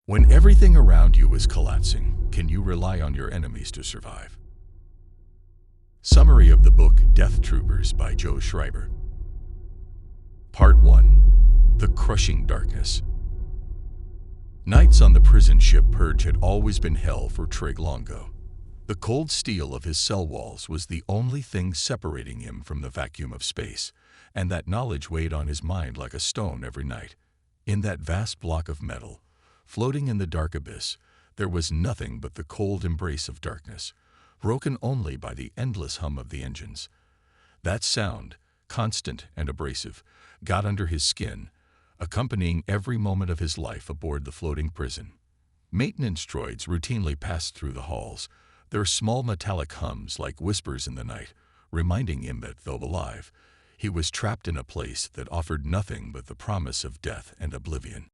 When everything around you is collapsing, can you rely on your enemies to survive? Summary of the book Death Troopers by Joe Schreiber. Part 1. The Crushing Darkness. Nights on the prison ship Purge had always been hell for Trig Longo. The cold steel of his cell walls was the only thing separating him from the vacuum of space, and that knowledge weighed on his mind like a stone every night. In that vast block of metal, floating in the dark abyss, there was nothing but the cold embrace of darkness, broken only by the endless hum of the engines. That sound, constant and abrasive, got under his skin, accompanying every moment of his life aboard the floating prison. Maintenance droids routinely passed through the halls, their small metallic hums like whispers in the night, reminding him that, though alive, he was trapped in a place that offered nothing but the promise of death and oblivion.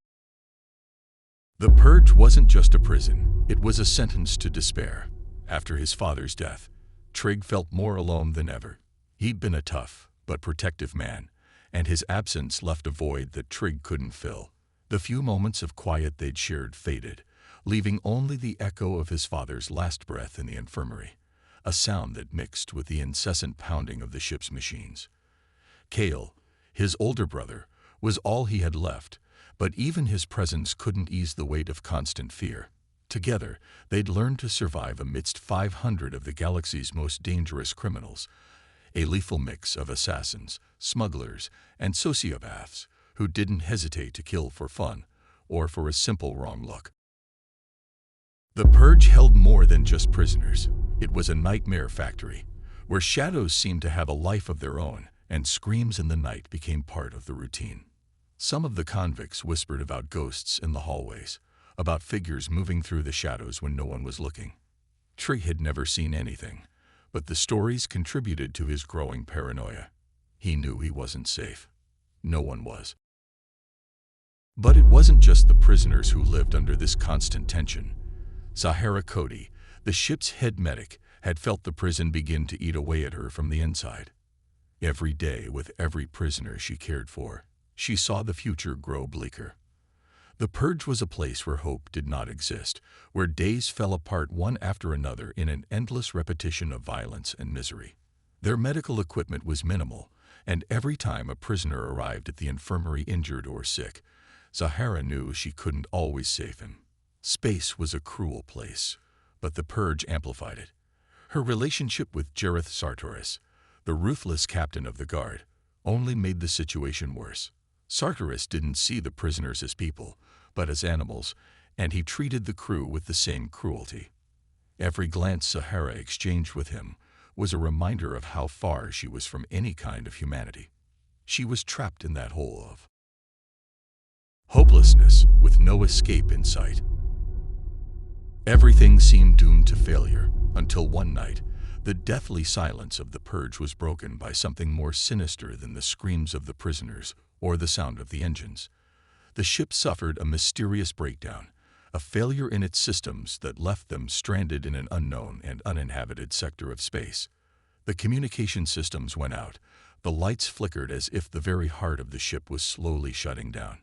The Purge wasn't just a prison, it was a sentence to despair. After his father's death, Trig felt more alone than ever. He'd been a tough but protective man, and his absence left a void that Trig couldn't fill. The few moments of quiet they'd shared faded, leaving only the echo of his father's last breath in the infirmary, a sound that mixed with the incessant pounding of the ship's machines. Cale, his older brother, was all he had left, but even his presence couldn't ease the weight of constant fear. Together, they'd learned to survive amidst 500 of the galaxy's most dangerous criminals, a lethal mix of assassins, smugglers, and sociopaths who didn't hesitate to kill for fun or for a simple wrong look. The Purge held more than just prisoners. It was a nightmare factory, where shadows seemed to have a life of their own, and screams in the night became part of the routine. Some of the convicts whispered about ghosts in the hallways, about figures moving through the shadows when no one was looking. Trig had never seen anything, but the stories contributed to his growing paranoia. He knew he wasn't safe. No one was. But it wasn't just the prisoners who lived under this constant tension. Zahara Cody, the ship's head medic, had felt the prison begin to eat away at her from the inside. Every day, with every prisoner she cared for, she saw the future grow bleaker. The Purge was a place where hope did not exist, where days fell apart one after another in an endless repetition of violence and misery. Their medical equipment was minimal, and every time a prisoner arrived at the infirmary injured or sick, Zahara knew she couldn't always save him. Space was a cruel place, but the Purge amplified it. Her relationship with Jareth Sartoris, the ruthless captain of the guard, only made the situation worse. Sartoris didn't see the prisoners as people, but as animals, and he treated the crew with the same cruelty. Every glance Zahara exchanged with him was a reminder of how far she was from any kind of humanity. She was trapped in that hole of hopelessness with no escape in sight. Everything seemed doomed to failure until one night, the deathly silence of the Purge was broken by something more sinister than the screams of the prisoners or the sound of the engines. The ship suffered a mysterious breakdown, a failure in its systems that left them stranded in an unknown and uninhabited sector of space. The communication systems went out, the lights flickered as if the very heart of the ship was slowly shutting down.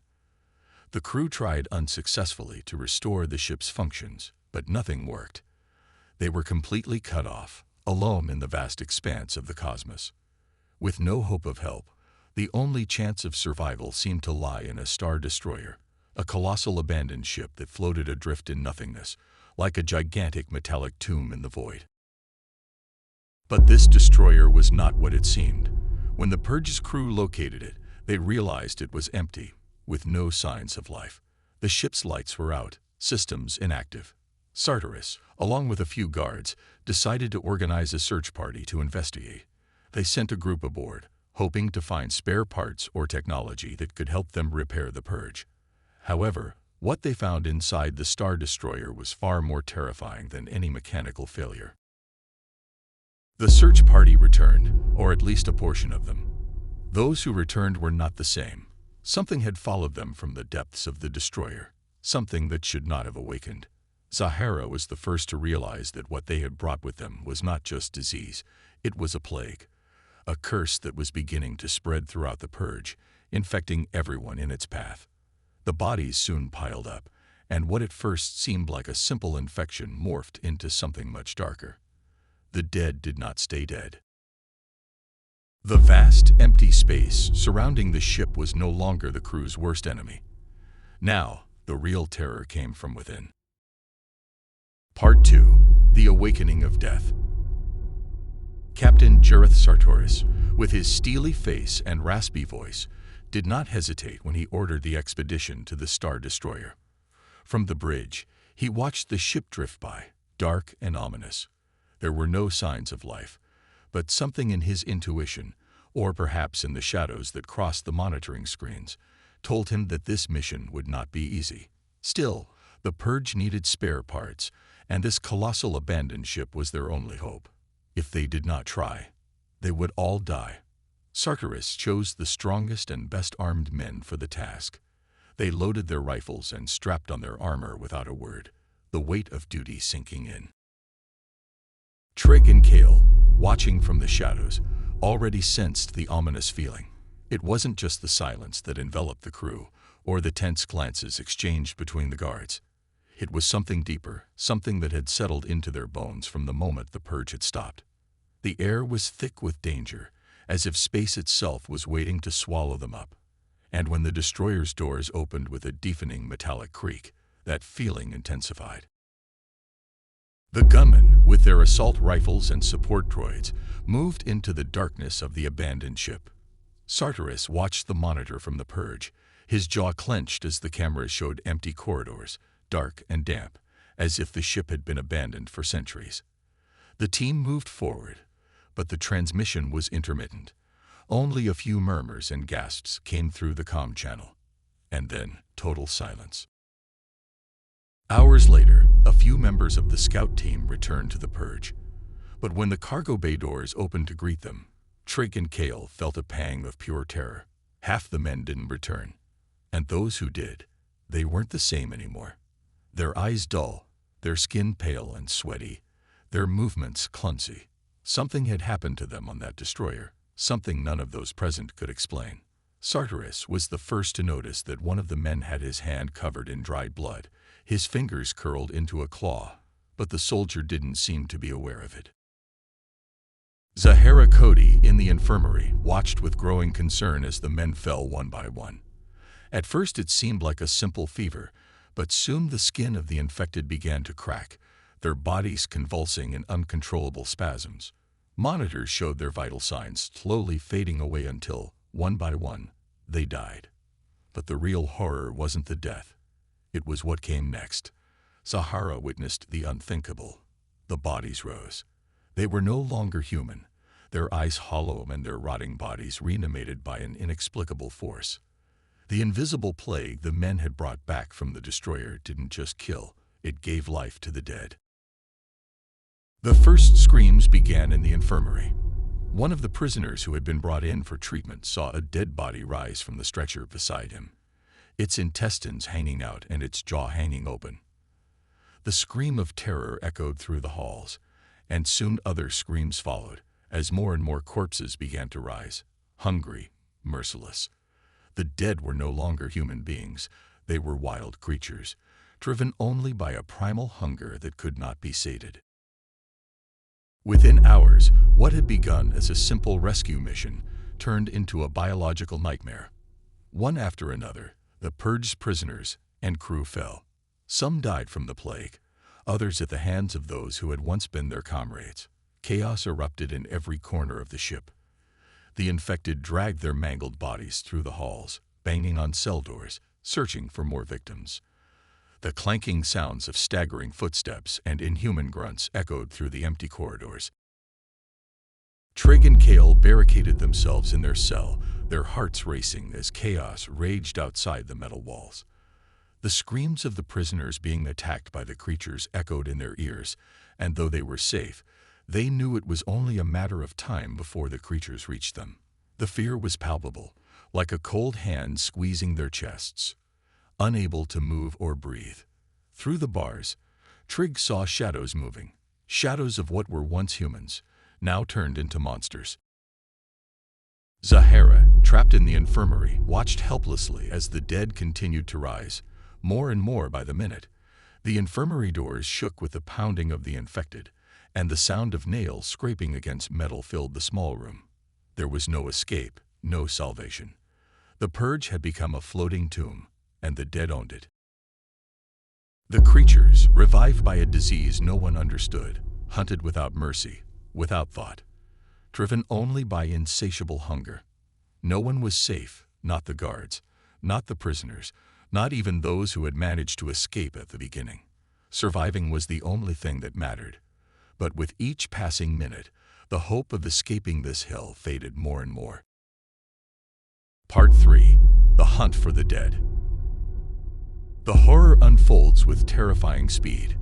The crew tried unsuccessfully to restore the ship's functions, but nothing worked. They were completely cut off, alone in the vast expanse of the cosmos. With no hope of help, the only chance of survival seemed to lie in a star destroyer, a colossal abandoned ship that floated adrift in nothingness, like a gigantic metallic tomb in the void. But this destroyer was not what it seemed. When the Purge's crew located it, they realized it was empty, with no signs of life. The ship's lights were out, systems inactive. Sartoris, along with a few guards, decided to organize a search party to investigate. They sent a group aboard, hoping to find spare parts or technology that could help them repair the Purge. However, what they found inside the Star Destroyer was far more terrifying than any mechanical failure. The search party returned, or at least a portion of them. Those who returned were not the same. Something had followed them from the depths of the destroyer, something that should not have awakened. Zahara was the first to realize that what they had brought with them was not just disease, it was a plague. A curse that was beginning to spread throughout the Purge, infecting everyone in its path. The bodies soon piled up, and what at first seemed like a simple infection morphed into something much darker. The dead did not stay dead. The vast, empty space surrounding the ship was no longer the crew's worst enemy. Now, the real terror came from within. Part 2. The Awakening of Death. Captain Jareth Sartoris, with his steely face and raspy voice, did not hesitate when he ordered the expedition to the Star Destroyer. From the bridge, he watched the ship drift by, dark and ominous. There were no signs of life, but something in his intuition, or perhaps in the shadows that crossed the monitoring screens, told him that this mission would not be easy. Still, the Purge needed spare parts, and this colossal abandoned ship was their only hope. If they did not try, they would all die. Sartoris chose the strongest and best-armed men for the task. They loaded their rifles and strapped on their armor without a word, the weight of duty sinking in. Trig and Kale, watching from the shadows, already sensed the ominous feeling. It wasn't just the silence that enveloped the crew, or the tense glances exchanged between the guards. It was something deeper, something that had settled into their bones from the moment the Purge had stopped. The air was thick with danger, as if space itself was waiting to swallow them up. And when the destroyer's doors opened with a deafening metallic creak, that feeling intensified. The gunmen, with their assault rifles and support droids, moved into the darkness of the abandoned ship. Sartoris watched the monitor from the Purge, his jaw clenched as the cameras showed empty corridors, dark and damp, as if the ship had been abandoned for centuries. The team moved forward, but the transmission was intermittent. Only a few murmurs and gasps came through the comm channel, and then total silence. Hours later, a few members of the scout team returned to the Purge, but when the cargo bay doors opened to greet them, Trig and Kale felt a pang of pure terror. Half the men didn't return, and those who did, they weren't the same anymore. Their eyes dull, their skin pale and sweaty, their movements clumsy. Something had happened to them on that destroyer, something none of those present could explain. Sartoris was the first to notice that one of the men had his hand covered in dried blood, his fingers curled into a claw, but the soldier didn't seem to be aware of it. Zahara Cody, in the infirmary, watched with growing concern as the men fell one by one. At first it seemed like a simple fever, but soon the skin of the infected began to crack, their bodies convulsing in uncontrollable spasms. Monitors showed their vital signs slowly fading away until, one by one, they died. But the real horror wasn't the death. It was what came next. Zahara witnessed the unthinkable. The bodies rose. They were no longer human, their eyes hollow and their rotting bodies reanimated by an inexplicable force. The invisible plague the men had brought back from the destroyer didn't just kill, it gave life to the dead. The first screams began in the infirmary. One of the prisoners who had been brought in for treatment saw a dead body rise from the stretcher beside him, its intestines hanging out and its jaw hanging open. The scream of terror echoed through the halls, and soon other screams followed, as more and more corpses began to rise, hungry, merciless. The dead were no longer human beings, they were wild creatures, driven only by a primal hunger that could not be sated. Within hours, what had begun as a simple rescue mission turned into a biological nightmare. One after another, the Purge's prisoners and crew fell. Some died from the plague, others at the hands of those who had once been their comrades. Chaos erupted in every corner of the ship. The infected dragged their mangled bodies through the halls, banging on cell doors, searching for more victims. The clanking sounds of staggering footsteps and inhuman grunts echoed through the empty corridors. Trig and Kale barricaded themselves in their cell, their hearts racing as chaos raged outside the metal walls. The screams of the prisoners being attacked by the creatures echoed in their ears, and though they were safe, they knew it was only a matter of time before the creatures reached them. The fear was palpable, like a cold hand squeezing their chests. Unable to move or breathe. Through the bars, Trig saw shadows moving, shadows of what were once humans, now turned into monsters. Zahara, trapped in the infirmary, watched helplessly as the dead continued to rise, more and more by the minute. The infirmary doors shook with the pounding of the infected, and the sound of nails scraping against metal filled the small room. There was no escape, no salvation. The Purge had become a floating tomb, and the dead owned it. The creatures, revived by a disease no one understood, hunted without mercy, without thought, driven only by insatiable hunger. No one was safe, not the guards, not the prisoners, not even those who had managed to escape at the beginning. Surviving was the only thing that mattered. But with each passing minute, the hope of escaping this hell faded more and more. Part 3. The Hunt for the Dead. The horror unfolds with terrifying speed.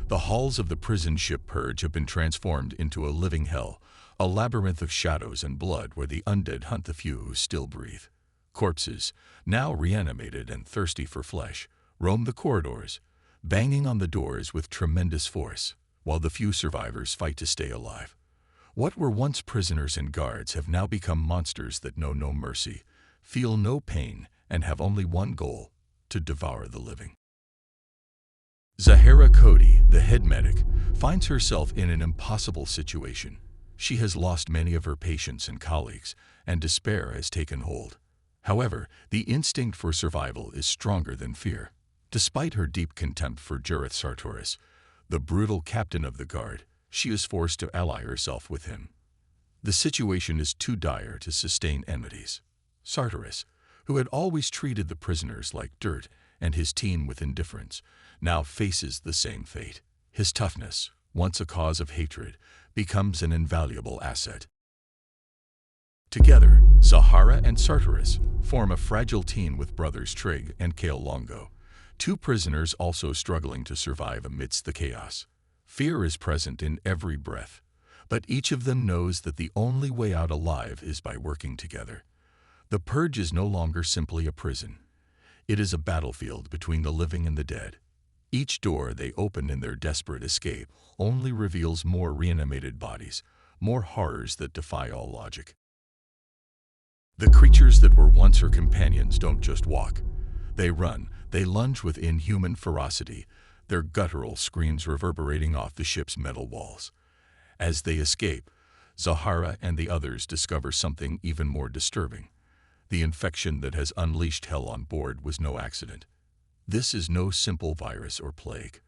The halls of the prison ship Purge have been transformed into a living hell, a labyrinth of shadows and blood where the undead hunt the few who still breathe. Corpses, now reanimated and thirsty for flesh, roam the corridors, banging on the doors with tremendous force, while the few survivors fight to stay alive. What were once prisoners and guards have now become monsters that know no mercy, feel no pain, and have only one goal: to devour the living. Zahara Cody, the head medic, finds herself in an impossible situation. She has lost many of her patients and colleagues, and despair has taken hold. However, the instinct for survival is stronger than fear. Despite her deep contempt for Jareth Sartoris, the brutal captain of the guard, she is forced to ally herself with him. The situation is too dire to sustain enmities. Sartoris, who had always treated the prisoners like dirt and his team with indifference, now faces the same fate. His toughness, once a cause of hatred, becomes an invaluable asset. Together, Zahara and Sartoris form a fragile team with brothers Trig and Kale Longo, two prisoners also struggling to survive amidst the chaos. Fear is present in every breath, but each of them knows that the only way out alive is by working together. The Purge is no longer simply a prison. It is a battlefield between the living and the dead. Each door they open in their desperate escape only reveals more reanimated bodies, more horrors that defy all logic. The creatures that were once her companions don't just walk. They run, they lunge with inhuman ferocity, their guttural screams reverberating off the ship's metal walls. As they escape, Zahara and the others discover something even more disturbing. The infection that has unleashed hell on board was no accident. This is no simple virus or plague.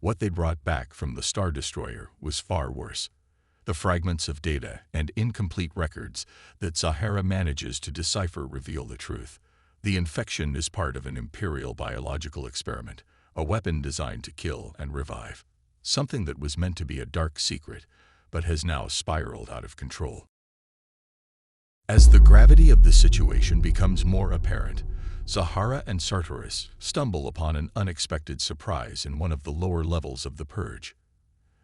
What they brought back from the Star Destroyer was far worse. The fragments of data and incomplete records that Zahara manages to decipher reveal the truth. The infection is part of an Imperial biological experiment, a weapon designed to kill and revive. Something that was meant to be a dark secret, but has now spiraled out of control. As the gravity of the situation becomes more apparent, Zahara and Sartoris stumble upon an unexpected surprise in one of the lower levels of the Purge.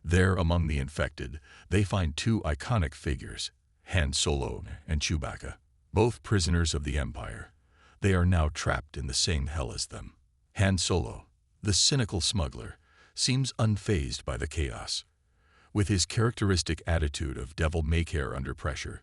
There, among the infected, they find two iconic figures, Han Solo and Chewbacca, both prisoners of the Empire. They are now trapped in the same hell as them. Han Solo, the cynical smuggler, seems unfazed by the chaos. With his characteristic attitude of devil-may-care under pressure,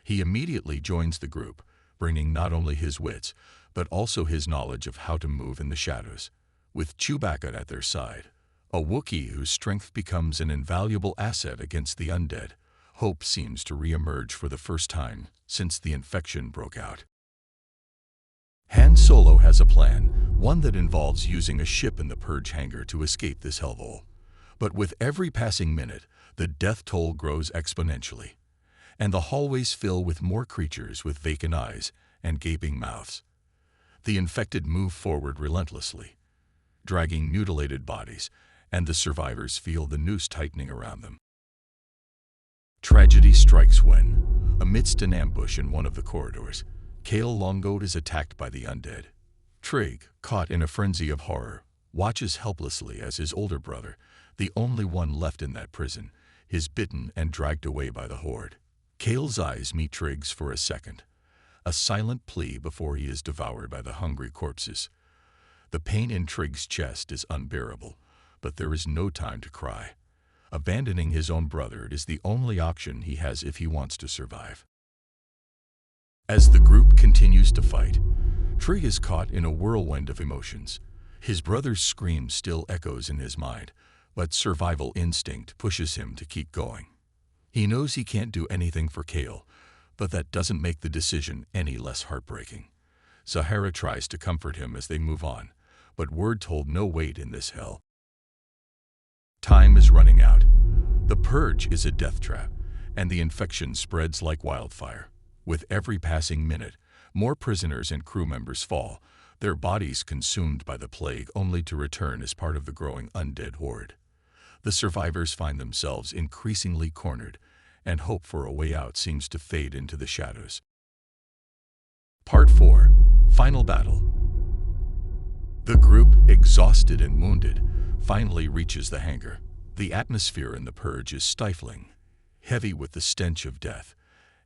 he immediately joins the group, bringing not only his wits, but also his knowledge of how to move in the shadows. With Chewbacca at their side, a Wookiee whose strength becomes an invaluable asset against the undead, hope seems to re-emerge for the first time since the infection broke out. Han Solo has a plan, one that involves using a ship in the Purge hangar to escape this hellhole. But with every passing minute, the death toll grows exponentially, and the hallways fill with more creatures with vacant eyes and gaping mouths. The infected move forward relentlessly, dragging mutilated bodies, and the survivors feel the noose tightening around them. Tragedy strikes when, amidst an ambush in one of the corridors, Kale Longo is attacked by the undead. Trig, caught in a frenzy of horror, watches helplessly as his older brother, the only one left in that prison, is bitten and dragged away by the horde. Kale's eyes meet Trig's for a second, a silent plea before he is devoured by the hungry corpses. The pain in Trig's chest is unbearable, but there is no time to cry. Abandoning his own brother is the only option he has if he wants to survive. As the group continues to fight, Trig is caught in a whirlwind of emotions. His brother's scream still echoes in his mind, but survival instinct pushes him to keep going. He knows he can't do anything for Kale, but that doesn't make the decision any less heartbreaking. Zahara tries to comfort him as they move on, but words hold no weight in this hell. Time is running out. The Purge is a death trap, and the infection spreads like wildfire. With every passing minute, more prisoners and crew members fall, their bodies consumed by the plague only to return as part of the growing undead horde. The survivors find themselves increasingly cornered, and hope for a way out seems to fade into the shadows. Part 4. Final Battle. The group, exhausted and wounded, finally reaches the hangar. The atmosphere in the Purge is stifling, heavy with the stench of death,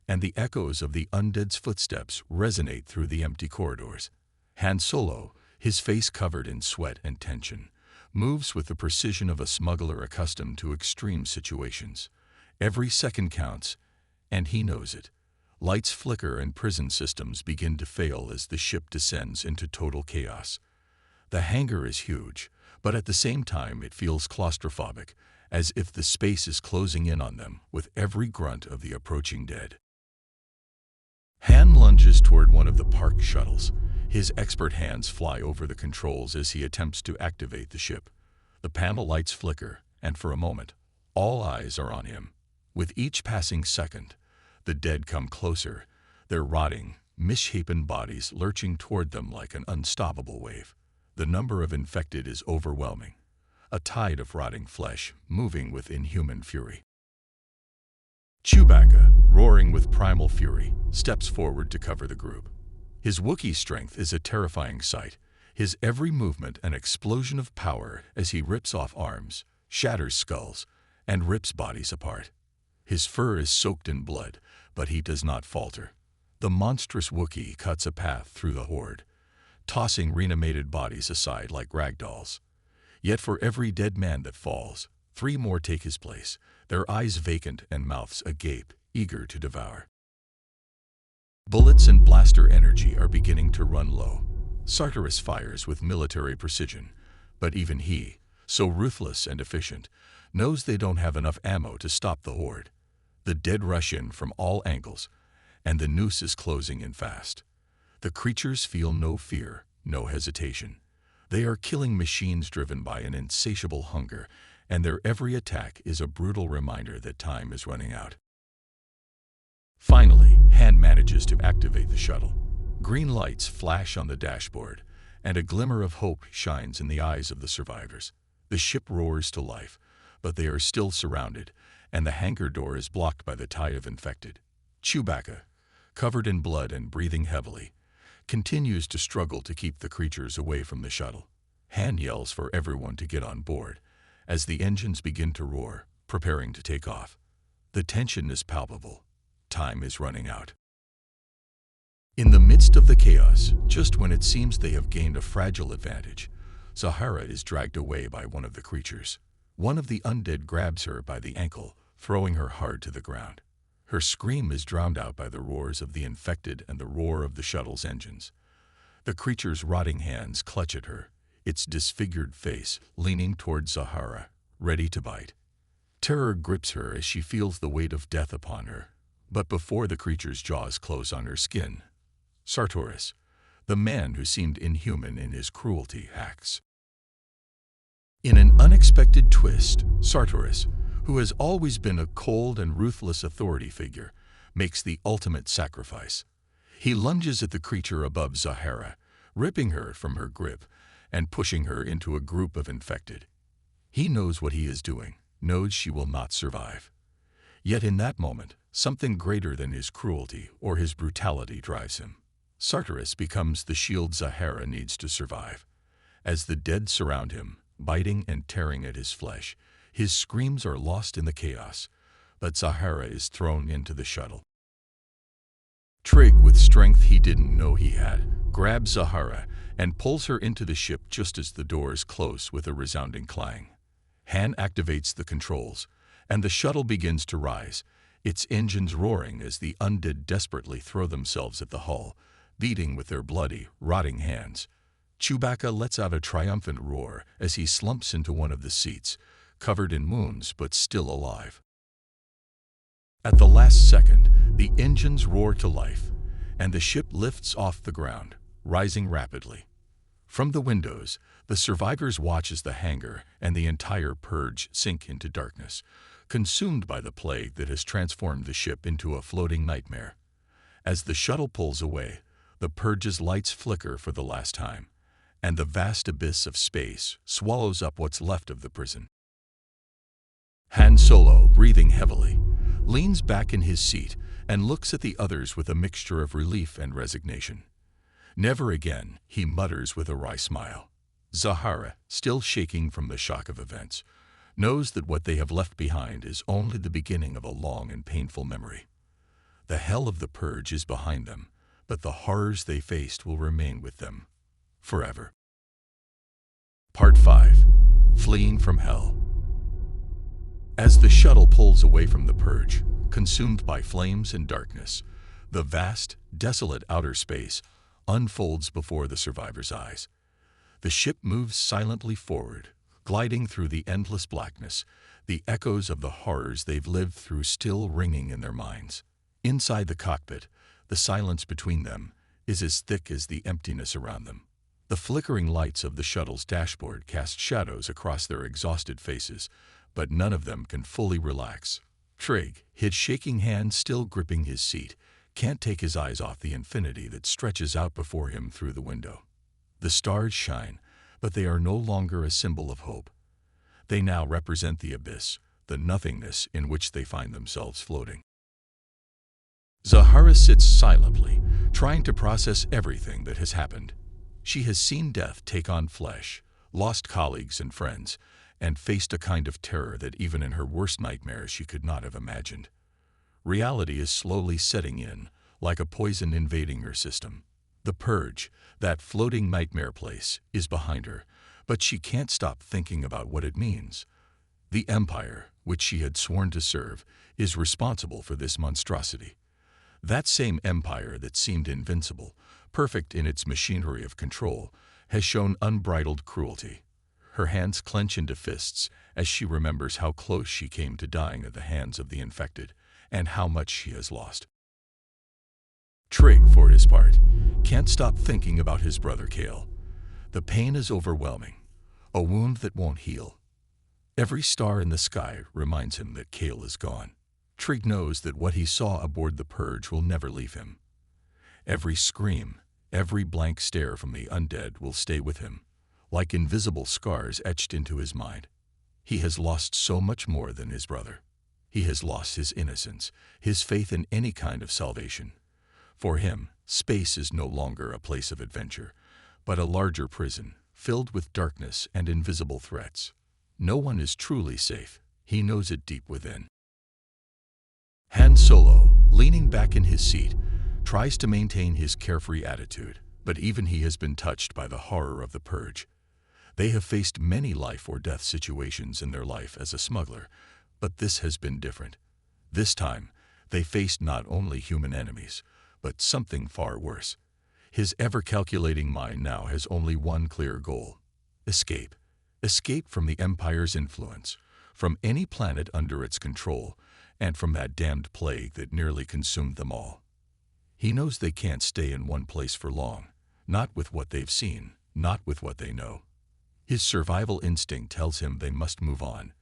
and the echoes of the undead's footsteps resonate through the empty corridors. Han Solo, his face covered in sweat and tension, moves with the precision of a smuggler accustomed to extreme situations. Every second counts, and he knows it. Lights flicker and prison systems begin to fail as the ship descends into total chaos. The hangar is huge, but at the same time it feels claustrophobic, as if the space is closing in on them with every grunt of the approaching dead. Han lunges toward one of the parked shuttles. His expert hands fly over the controls as he attempts to activate the ship. The panel lights flicker, and for a moment, all eyes are on him. With each passing second, the dead come closer, their rotting, misshapen bodies lurching toward them like an unstoppable wave. The number of infected is overwhelming, a tide of rotting flesh moving with inhuman fury. Chewbacca, roaring with primal fury, steps forward to cover the group. His Wookiee strength is a terrifying sight, his every movement an explosion of power as he rips off arms, shatters skulls, and rips bodies apart. His fur is soaked in blood, but he does not falter. The monstrous Wookiee cuts a path through the horde, tossing reanimated bodies aside like ragdolls. Yet for every dead man that falls, 3 more take his place, their eyes vacant and mouths agape, eager to devour. Bullets and blaster energy are beginning to run low. Sartoris fires with military precision, but even he, so ruthless and efficient, knows they don't have enough ammo to stop the horde. The dead rush in from all angles, and the noose is closing in fast. The creatures feel no fear, no hesitation. They are killing machines driven by an insatiable hunger, and their every attack is a brutal reminder that time is running out. Finally, Han manages to activate the shuttle. Green lights flash on the dashboard, and a glimmer of hope shines in the eyes of the survivors. The ship roars to life, but they are still surrounded, and the hangar door is blocked by the tide of infected. Chewbacca, covered in blood and breathing heavily, continues to struggle to keep the creatures away from the shuttle. Han yells for everyone to get on board as the engines begin to roar, preparing to take off. The tension is palpable. Time is running out. In the midst of the chaos, just when it seems they have gained a fragile advantage, Zahara is dragged away by one of the creatures. One of the undead grabs her by the ankle, throwing her hard to the ground. Her scream is drowned out by the roars of the infected and the roar of the shuttle's engines. The creature's rotting hands clutch at her, its disfigured face leaning toward Zahara, ready to bite. Terror grips her as she feels the weight of death upon her. But before the creature's jaws close on her skin, Sartoris, the man who seemed inhuman in his cruelty, acts. In an unexpected twist, Sartoris, who has always been a cold and ruthless authority figure, makes the ultimate sacrifice. He lunges at the creature above Zahara, ripping her from her grip and pushing her into a group of infected. He knows what he is doing, knows she will not survive. Yet in that moment, something greater than his cruelty or his brutality drives him. Sartoris becomes the shield Zahara needs to survive. As the dead surround him, biting and tearing at his flesh, his screams are lost in the chaos, but Zahara is thrown into the shuttle. Trig, with strength he didn't know he had, grabs Zahara and pulls her into the ship just as the doors close with a resounding clang. Han activates the controls, and the shuttle begins to rise, its engines roaring as the undead desperately throw themselves at the hull, beating with their bloody, rotting hands. Chewbacca lets out a triumphant roar as he slumps into one of the seats, covered in wounds but still alive. At the last second, the engines roar to life, and the ship lifts off the ground, rising rapidly. From the windows, the survivors watch as the hangar and the entire Purge sink into darkness, consumed by the plague that has transformed the ship into a floating nightmare. As the shuttle pulls away, the Purge's lights flicker for the last time, and the vast abyss of space swallows up what's left of the prison. Han Solo, breathing heavily, leans back in his seat and looks at the others with a mixture of relief and resignation. Never again, he mutters with a wry smile. Zahara, still shaking from the shock of events, knows that what they have left behind is only the beginning of a long and painful memory. The hell of the Purge is behind them, but the horrors they faced will remain with them forever. Part 5. Fleeing from Hell. As the shuttle pulls away from the Purge, consumed by flames and darkness, the vast, desolate outer space unfolds before the survivors' eyes. The ship moves silently forward, gliding through the endless blackness, the echoes of the horrors they've lived through still ringing in their minds. Inside the cockpit, the silence between them is as thick as the emptiness around them. The flickering lights of the shuttle's dashboard cast shadows across their exhausted faces, but none of them can fully relax. Trig, his shaking hand still gripping his seat, can't take his eyes off the infinity that stretches out before him through the window. The stars shine, but they are no longer a symbol of hope. They now represent the abyss, the nothingness in which they find themselves floating. Zahara sits silently, trying to process everything that has happened. She has seen death take on flesh, lost colleagues and friends, and faced a kind of terror that even in her worst nightmares she could not have imagined. Reality is slowly setting in, like a poison invading her system. The Purge, that floating nightmare place, is behind her, but she can't stop thinking about what it means. The Empire, which she had sworn to serve, is responsible for this monstrosity. That same Empire that seemed invincible, perfect in its machinery of control, has shown unbridled cruelty. Her hands clench into fists as she remembers how close she came to dying at the hands of the infected, and how much she has lost. Trig, for his part, can't stop thinking about his brother Kale. The pain is overwhelming, a wound that won't heal. Every star in the sky reminds him that Kale is gone. Trig knows that what he saw aboard the Purge will never leave him. Every scream, every blank stare from the undead will stay with him, like invisible scars etched into his mind. He has lost so much more than his brother. He has lost his innocence, his faith in any kind of salvation. For him, space is no longer a place of adventure, but a larger prison, filled with darkness and invisible threats. No one is truly safe. He knows it deep within. Han Solo, leaning back in his seat, tries to maintain his carefree attitude, but even he has been touched by the horror of the Purge. They have faced many life or death situations in their life as a smuggler, but this has been different. This time, they faced not only human enemies, but something far worse. His ever-calculating mind now has only one clear goal: escape. Escape from the Empire's influence, from any planet under its control, and from that damned plague that nearly consumed them all. He knows they can't stay in one place for long, not with what they've seen, not with what they know. His survival instinct tells him they must move on,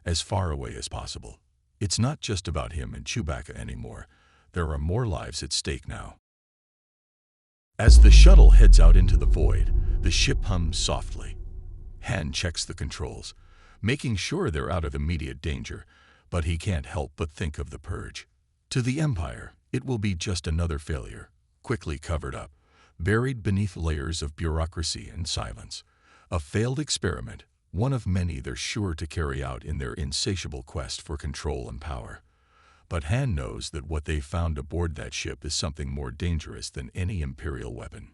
as far away as possible. It's not just about him and Chewbacca anymore. There are more lives at stake now. As the shuttle heads out into the void, the ship hums softly. Han checks the controls, making sure they're out of immediate danger, but he can't help but think of the Purge. To the Empire, it will be just another failure, quickly covered up, buried beneath layers of bureaucracy and silence. A failed experiment, one of many they're sure to carry out in their insatiable quest for control and power. But Han knows that what they've found aboard that ship is something more dangerous than any Imperial weapon.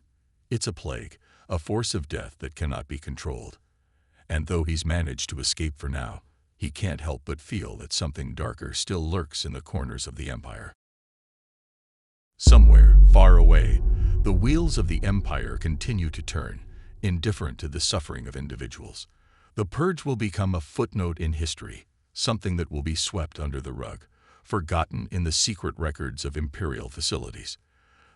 It's a plague, a force of death that cannot be controlled. And though he's managed to escape for now, he can't help but feel that something darker still lurks in the corners of the Empire. Somewhere, far away, the wheels of the Empire continue to turn, indifferent to the suffering of individuals. The Purge will become a footnote in history, something that will be swept under the rug, forgotten in the secret records of Imperial facilities.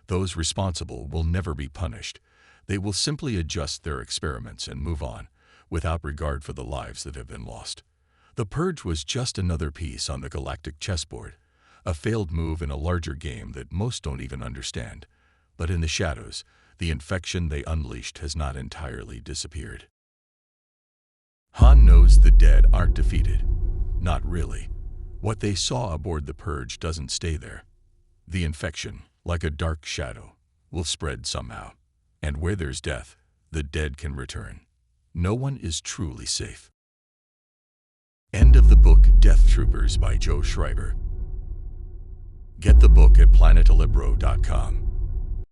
Those responsible will never be punished. They will simply adjust their experiments and move on, without regard for the lives that have been lost. The Purge was just another piece on the galactic chessboard, a failed move in a larger game that most don't even understand. But in the shadows, the infection they unleashed has not entirely disappeared. Han knows the dead aren't defeated. Not really. What they saw aboard the Purge doesn't stay there. The infection, like a dark shadow, will spread somehow. And where there's death, the dead can return. No one is truly safe. End of the book Death Troopers by Joe Schreiber. Get the book at planetalibro.com.